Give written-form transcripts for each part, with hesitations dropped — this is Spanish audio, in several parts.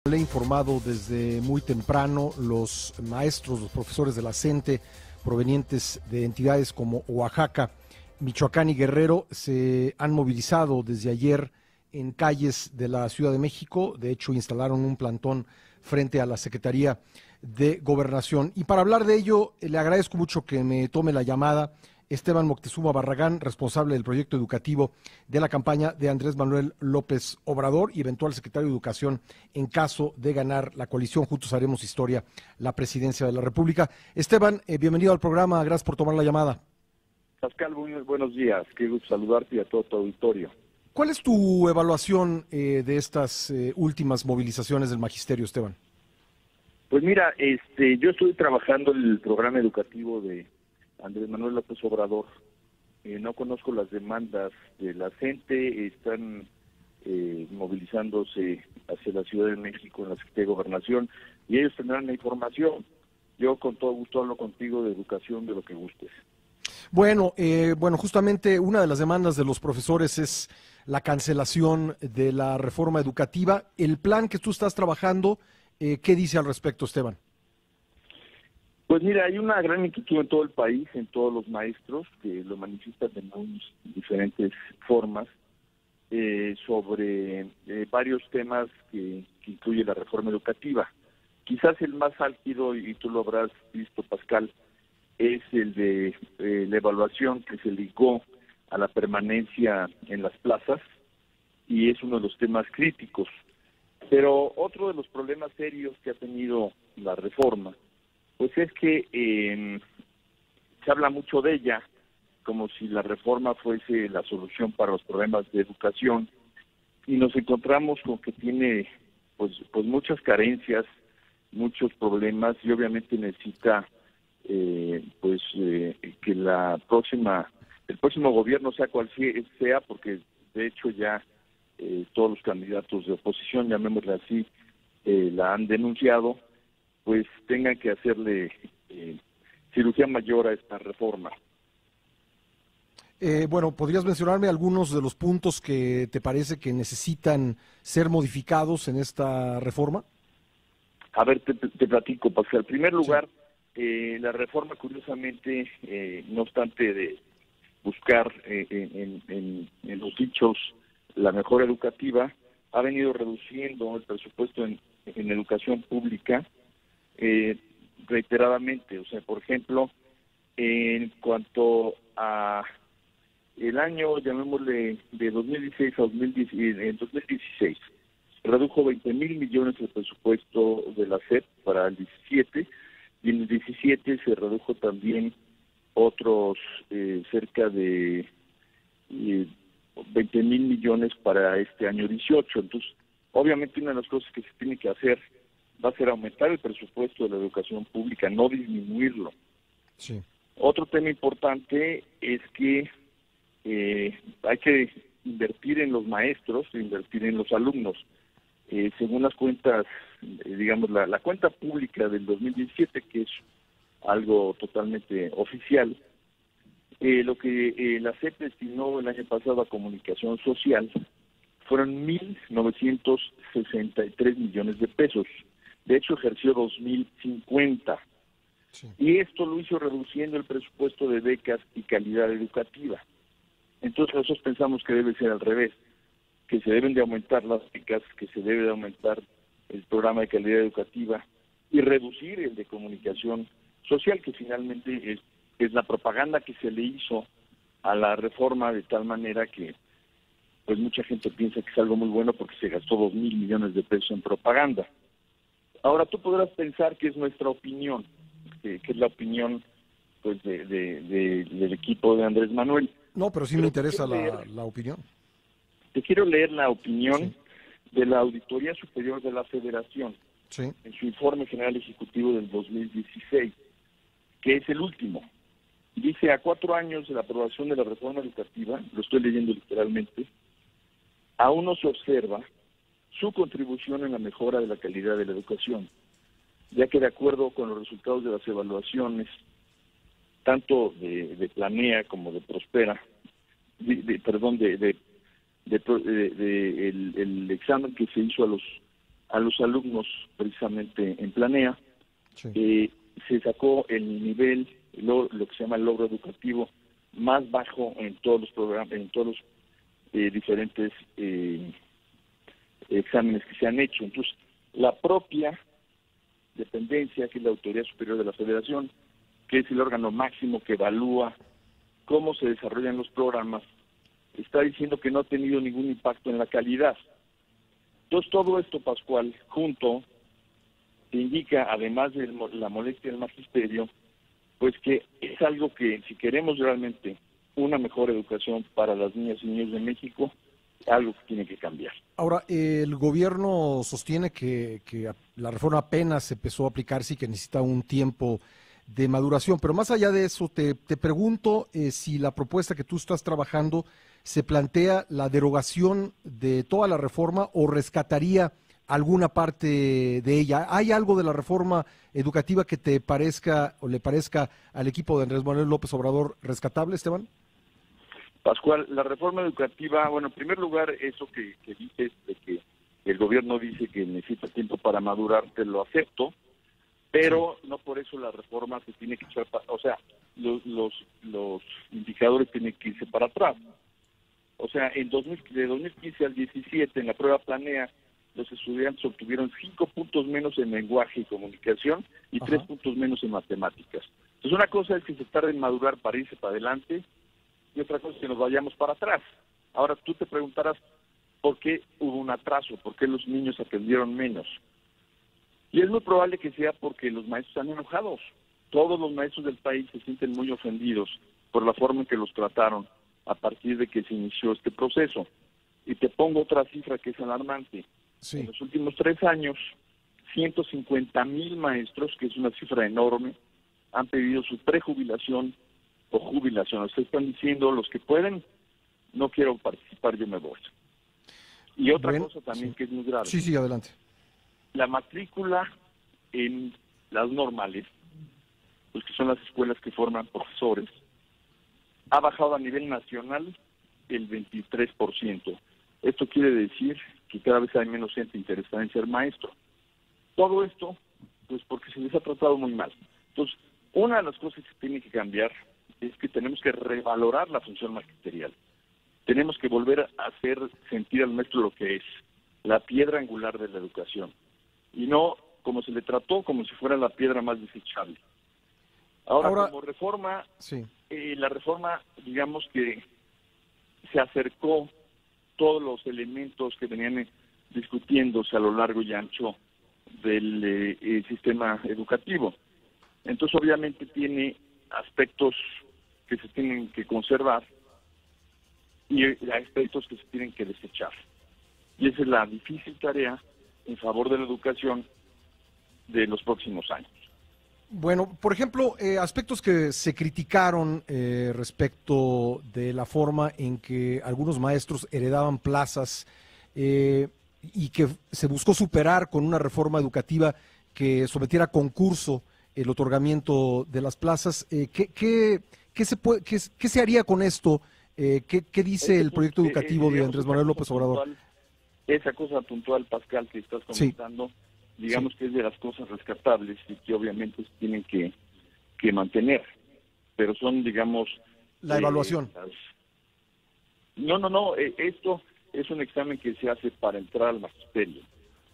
Le he informado desde muy temprano, los maestros, los profesores de la CENTE provenientes de entidades como Oaxaca, Michoacán y Guerrero se han movilizado desde ayer en calles de la Ciudad de México. De hecho, instalaron un plantón frente a la Secretaría de Gobernación. Y para hablar de ello, le agradezco mucho que me tome la llamada Esteban Moctezuma Barragán, responsable del proyecto educativo de la campaña de Andrés Manuel López Obrador y eventual secretario de Educación en caso de ganar la coalición Juntos Haremos Historia, la presidencia de la República. Esteban, bienvenido al programa, gracias por tomar la llamada. Pascal, muy buenos días, qué gusto saludarte y a todo tu auditorio. ¿Cuál es tu evaluación de estas últimas movilizaciones del magisterio, Esteban? Pues mira, yo estoy trabajando en el programa educativo de Andrés Manuel López Obrador. No conozco las demandas de la gente, están movilizándose hacia la Ciudad de México en la Secretaría de Gobernación y ellos tendrán la información. Yo con todo gusto hablo contigo de educación, de lo que gustes. Bueno, justamente una de las demandas de los profesores es la cancelación de la reforma educativa. El plan que tú estás trabajando, ¿qué dice al respecto, Esteban? Pues mira, hay una gran inquietud en todo el país, en todos los maestros, que lo manifiestan de muy diferentes formas, sobre varios temas que incluye la reforma educativa. Quizás el más álgido, y tú lo habrás visto, Pascal, es el de la evaluación que se ligó a la permanencia en las plazas, y es uno de los temas críticos. Pero otro de los problemas serios que ha tenido la reforma, pues es que se habla mucho de ella como si la reforma fuese la solución para los problemas de educación, y nos encontramos con que tiene pues muchas carencias, muchos problemas, y obviamente necesita que el próximo gobierno, sea cual sea, porque de hecho ya todos los candidatos de oposición, llamémosle así, la han denunciado, pues tengan que hacerle cirugía mayor a esta reforma. ¿Podrías mencionarme algunos de los puntos que te parece que necesitan ser modificados en esta reforma? A ver, te platico, Pascal. En primer lugar, la reforma, curiosamente, no obstante de buscar en los dichos la mejora educativa, ha venido reduciendo el presupuesto en educación pública reiteradamente. O sea, por ejemplo, en cuanto a el año, llamémosle, de 2016 a 2016, redujo 20,000 millones el presupuesto de la SEP para el 17, y en el 17 se redujo también otros cerca de 20,000 millones para este año 18. Entonces, obviamente una de las cosas que se tiene que hacer va a ser aumentar el presupuesto de la educación pública, no disminuirlo. Sí. Otro tema importante es que hay que invertir en los maestros, invertir en los alumnos. Según las cuentas, digamos, la cuenta pública del 2017, que es algo totalmente oficial, lo que la SEP destinó el año pasado a comunicación social fueron 1,963 millones de pesos. De hecho, ejerció 2,050. Sí. Y esto lo hizo reduciendo el presupuesto de becas y calidad educativa. Entonces nosotros pensamos que debe ser al revés, que se deben de aumentar las becas, que se debe de aumentar el programa de calidad educativa y reducir el de comunicación social, que finalmente es la propaganda que se le hizo a la reforma, de tal manera que pues mucha gente piensa que es algo muy bueno porque se gastó 2,000 millones de pesos en propaganda. Ahora tú podrás pensar que es nuestra opinión, que es la opinión pues del equipo de Andrés Manuel. No, pero sí me interesa la opinión. Te quiero leer la opinión de la Auditoría Superior de la Federación en su informe general ejecutivo del 2016, que es el último. Dice: a 4 años de la aprobación de la reforma educativa, lo estoy leyendo literalmente, aún no se observa su contribución en la mejora de la calidad de la educación, ya que de acuerdo con los resultados de las evaluaciones, tanto de Planea como de Prospera, el examen que se hizo a los a los alumnos precisamente en Planea. Sí. Se sacó el nivel, lo que se llama el logro educativo, más bajo en todos los programas, en todos los diferentes exámenes que se han hecho. Entonces, la propia dependencia, que es la Autoridad Superior de la Federación, que es el órgano máximo que evalúa cómo se desarrollan los programas, está diciendo que no ha tenido ningún impacto en la calidad. Entonces, todo esto, Pascual, junto, te indica, además de la molestia del magisterio, pues que es algo que, si queremos realmente una mejor educación para las niñas y niños de México, algo que tiene que cambiar. Ahora, el gobierno sostiene que la reforma apenas se empezó a aplicarse y que necesita un tiempo de maduración, pero más allá de eso, te pregunto si la propuesta que tú estás trabajando se plantea la derogación de toda la reforma o rescataría alguna parte de ella. ¿Hay algo de la reforma educativa que te parezca o le parezca al equipo de Andrés Manuel López Obrador rescatable, Esteban? Pascual, la reforma educativa, bueno, en primer lugar, eso que dices, de que el gobierno dice que necesita tiempo para madurar, te lo acepto, pero no por eso la reforma se tiene que echar, o sea, los indicadores tienen que irse para atrás. O sea, de 2015 al 17, en la prueba Planea, los estudiantes obtuvieron 5 puntos menos en lenguaje y comunicación y 3 puntos menos en matemáticas. Entonces, una cosa es que se tarde en madurar para irse para adelante, y otra cosa es que nos vayamos para atrás. Ahora tú te preguntarás por qué hubo un atraso, por qué los niños aprendieron menos. Y es muy probable que sea porque los maestros están enojados. Todos los maestros del país se sienten muy ofendidos por la forma en que los trataron a partir de que se inició este proceso. Y te pongo otra cifra que es alarmante. Sí. En los últimos 3 años, 150,000 maestros, que es una cifra enorme, han pedido su prejubilación o jubilación. Ustedes están diciendo, los que pueden, no quiero participar, yo me voy. Y otra cosa también que es muy grave. Sí, adelante. La matrícula en las normales, pues que son las escuelas que forman profesores, ha bajado a nivel nacional el 23%. Esto quiere decir que cada vez hay menos gente interesada en ser maestro. Todo esto, pues porque se les ha tratado muy mal. Entonces, una de las cosas que tiene que cambiar es que tenemos que revalorar la función magisterial. Tenemos que volver a hacer sentir al maestro lo que es, la piedra angular de la educación. Y no como se le trató, como si fuera la piedra más desechable. Ahora como reforma, la reforma, digamos que se acercó todos los elementos que venían discutiéndose a lo largo y ancho del sistema educativo. Entonces, obviamente, tiene aspectos que se tienen que conservar y aspectos que se tienen que desechar. Y esa es la difícil tarea en favor de la educación de los próximos años. Bueno, por ejemplo, aspectos que se criticaron respecto de la forma en que algunos maestros heredaban plazas y que se buscó superar con una reforma educativa que sometiera a concurso el otorgamiento de las plazas. ¿Qué se haría con esto? ¿Qué dice el proyecto educativo de Andrés Manuel López Obrador? Esa cosa puntual, Pascal, que estás comentando, digamos que es de las cosas rescatables y que obviamente se tienen que mantener, pero son, digamos... La evaluación. No, esto es un examen que se hace para entrar al magisterio.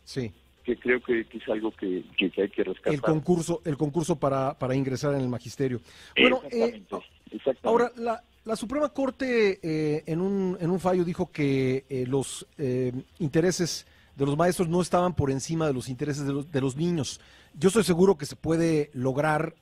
Sí. Que creo que es algo que hay que rescatar. El concurso para ingresar en el magisterio. Bueno, exactamente. Ahora, la Suprema Corte en un fallo dijo que los intereses de los maestros no estaban por encima de los intereses de los niños. Yo estoy seguro que se puede lograr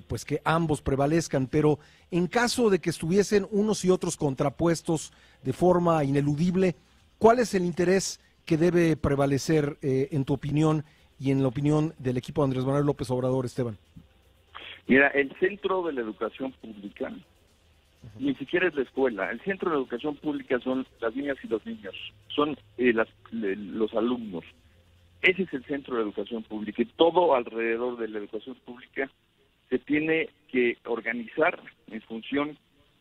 pues que ambos prevalezcan, pero en caso de que estuviesen unos y otros contrapuestos de forma ineludible, ¿cuál es el interés que debe prevalecer en tu opinión y en la opinión del equipo de Andrés Manuel López Obrador, Esteban? Mira, el centro de la educación pública ni siquiera es la escuela. El centro de la educación pública son las niñas y los niños, son los alumnos. Ese es el centro de la educación pública y todo alrededor de la educación pública se tiene que organizar en función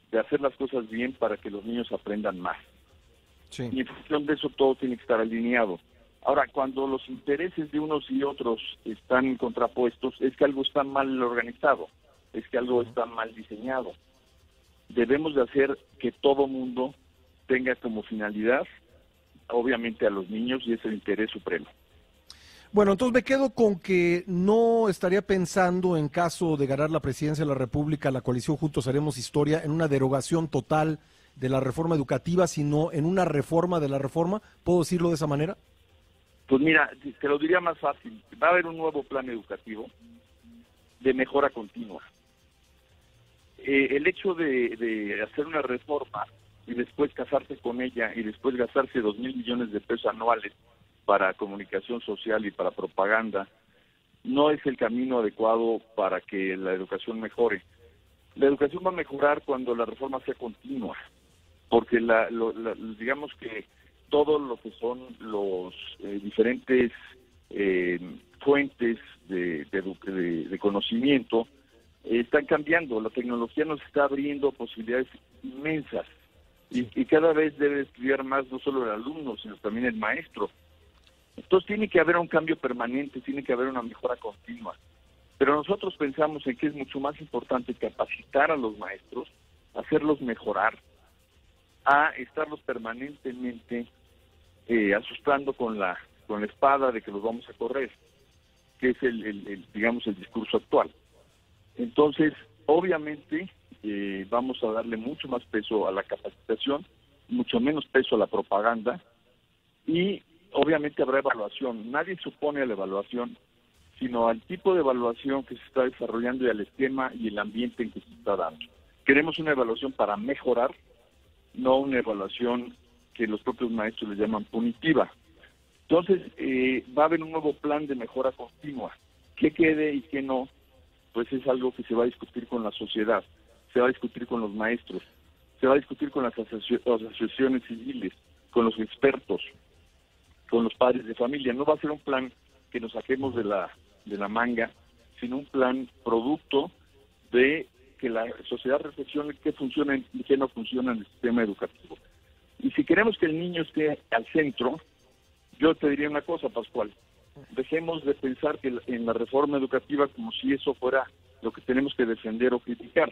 de hacer las cosas bien para que los niños aprendan más. Sí. Y en función de eso todo tiene que estar alineado. Ahora, cuando los intereses de unos y otros están contrapuestos, es que algo está mal organizado, es que algo está mal diseñado. Debemos de hacer que todo mundo tenga como finalidad, obviamente, a los niños, y es el interés supremo. Bueno, entonces me quedo con que no estaría pensando, en caso de ganar la presidencia de la República, la coalición Juntos Haremos Historia, en una derogación total de la reforma educativa, sino en una reforma de la reforma. ¿Puedo decirlo de esa manera? Pues mira, te lo diría más fácil. Va a haber un nuevo plan educativo de mejora continua. El hecho de hacer una reforma y después casarse con ella y después gastarse 2,000 millones de pesos anuales para comunicación social y para propaganda, no es el camino adecuado para que la educación mejore. La educación va a mejorar cuando la reforma sea continua, porque digamos que todo lo que son los diferentes fuentes de conocimiento están cambiando. La tecnología nos está abriendo posibilidades inmensas y cada vez debe estudiar más no solo el alumno, sino también el maestro. Entonces tiene que haber un cambio permanente, tiene que haber una mejora continua. Pero nosotros pensamos en que es mucho más importante capacitar a los maestros, hacerlos mejorar, a estarlos permanentemente asustando con la espada de que los vamos a correr, que es digamos el discurso actual. Entonces, obviamente, vamos a darle mucho más peso a la capacitación, mucho menos peso a la propaganda, y obviamente habrá evaluación. Nadie supone a la evaluación, sino al tipo de evaluación que se está desarrollando y al esquema y el ambiente en que se está dando. Queremos una evaluación para mejorar, no una evaluación que los propios maestros le llaman punitiva. Entonces, va a haber un nuevo plan de mejora continua. ¿Qué quede y qué no? Pues es algo que se va a discutir con la sociedad, se va a discutir con los maestros, se va a discutir con las asociaciones civiles, con los expertos, con los padres de familia. No va a ser un plan que nos saquemos de la manga, sino un plan producto de que la sociedad reflexione qué funciona y qué no funciona en el sistema educativo. Y si queremos que el niño esté al centro, yo te diría una cosa, Pascual: dejemos de pensar que en la reforma educativa como si eso fuera lo que tenemos que defender o criticar.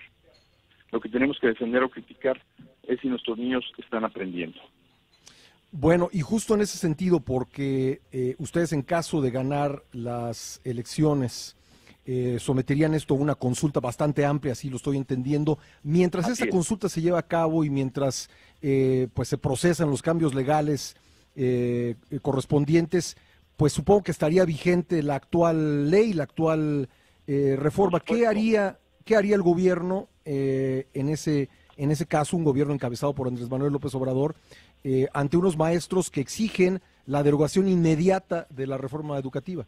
Lo que tenemos que defender o criticar es si nuestros niños están aprendiendo. Bueno, y justo en ese sentido, porque ustedes, en caso de ganar las elecciones, someterían esto a una consulta bastante amplia, así lo estoy entendiendo. Mientras esta consulta se lleva a cabo y mientras pues se procesan los cambios legales correspondientes, pues supongo que estaría vigente la actual ley, la actual reforma. ¿Qué haría el gobierno en ese caso, un gobierno encabezado por Andrés Manuel López Obrador, ante unos maestros que exigen la derogación inmediata de la reforma educativa?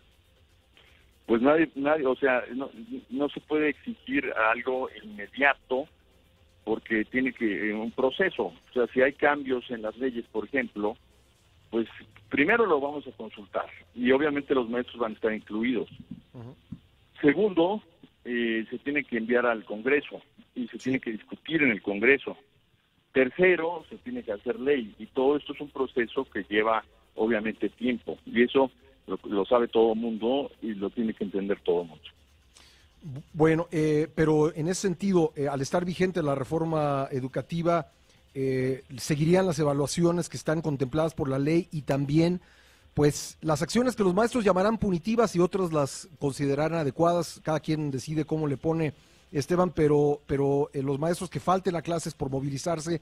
Pues nadie, o sea, no se puede exigir algo inmediato, porque tiene que un proceso. O sea, si hay cambios en las leyes, por ejemplo, pues primero lo vamos a consultar y obviamente los maestros van a estar incluidos. Uh-huh. Segundo, se tiene que enviar al Congreso y se tiene que discutir en el Congreso. Tercero, se tiene que hacer ley, y todo esto es un proceso que lleva obviamente tiempo, y eso lo sabe todo el mundo y lo tiene que entender todo el mundo. Bueno, pero en ese sentido, al estar vigente la reforma educativa, seguirían las evaluaciones que están contempladas por la ley, y también pues las acciones que los maestros llamarán punitivas y otros las considerarán adecuadas. Cada quien decide cómo le pone, Esteban, pero los maestros que falten a clases por movilizarse,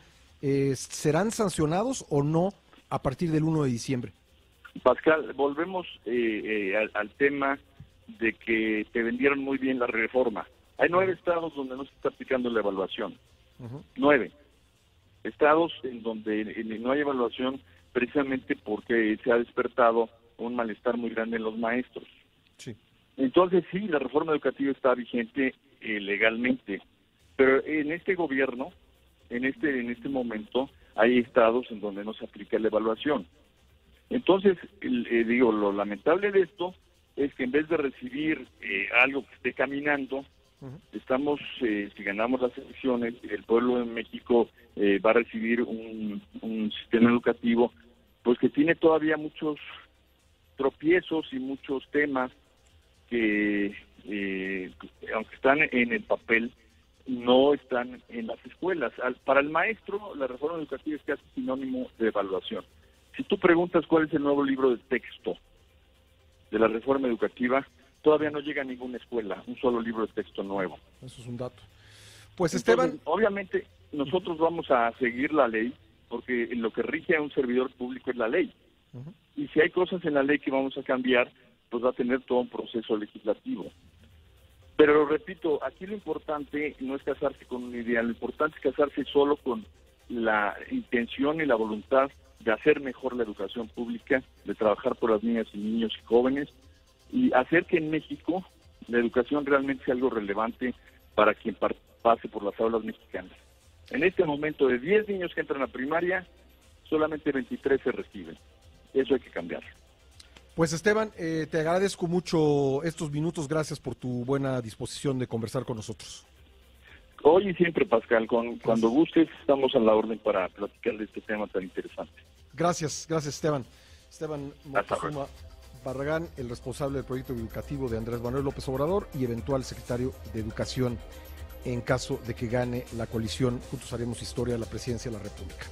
¿serán sancionados o no a partir del 1 de diciembre? Pascal, volvemos al tema de que te vendieron muy bien la reforma. Hay 9 estados donde no se está aplicando la evaluación. Uh-huh. 9 estados en donde no hay evaluación, precisamente porque se ha despertado un malestar muy grande en los maestros. Sí. Entonces sí, la reforma educativa está vigente legalmente, pero en este gobierno, en este momento, hay estados en donde no se aplica la evaluación. Entonces, lo lamentable de esto es que en vez de recibir algo que esté caminando, estamos, si ganamos las elecciones, el pueblo de México va a recibir un sistema educativo pues que tiene todavía muchos tropiezos y muchos temas que, aunque están en el papel, no están en las escuelas. Para el maestro, la reforma educativa es casi sinónimo de evaluación. Si tú preguntas cuál es el nuevo libro de texto de la reforma educativa, todavía no llega a ninguna escuela, un solo libro de texto nuevo. Eso es un dato. Pues Entonces, Esteban... obviamente, nosotros vamos a seguir la ley, porque en lo que rige a un servidor público es la ley. Y si hay cosas en la ley que vamos a cambiar, pues va a tener todo un proceso legislativo. Pero lo repito, aquí lo importante no es casarse con una idea, lo importante es casarse solo con la intención y la voluntad de hacer mejor la educación pública, de trabajar por las niñas y niños y jóvenes, y hacer que en México la educación realmente sea algo relevante para quien pase por las aulas mexicanas. En este momento, de 10 niños que entran a primaria, solamente 23 se reciben. Eso hay que cambiar. Pues Esteban, te agradezco mucho estos minutos, gracias por tu buena disposición de conversar con nosotros. Hoy y siempre, Pascal, cuando gustes, estamos a la orden para platicar de este tema tan interesante. Gracias Esteban. Esteban Moctezuma Barragán, el responsable del proyecto educativo de Andrés Manuel López Obrador y eventual secretario de Educación en caso de que gane la coalición Juntos Haremos Historia a la presidencia de la República.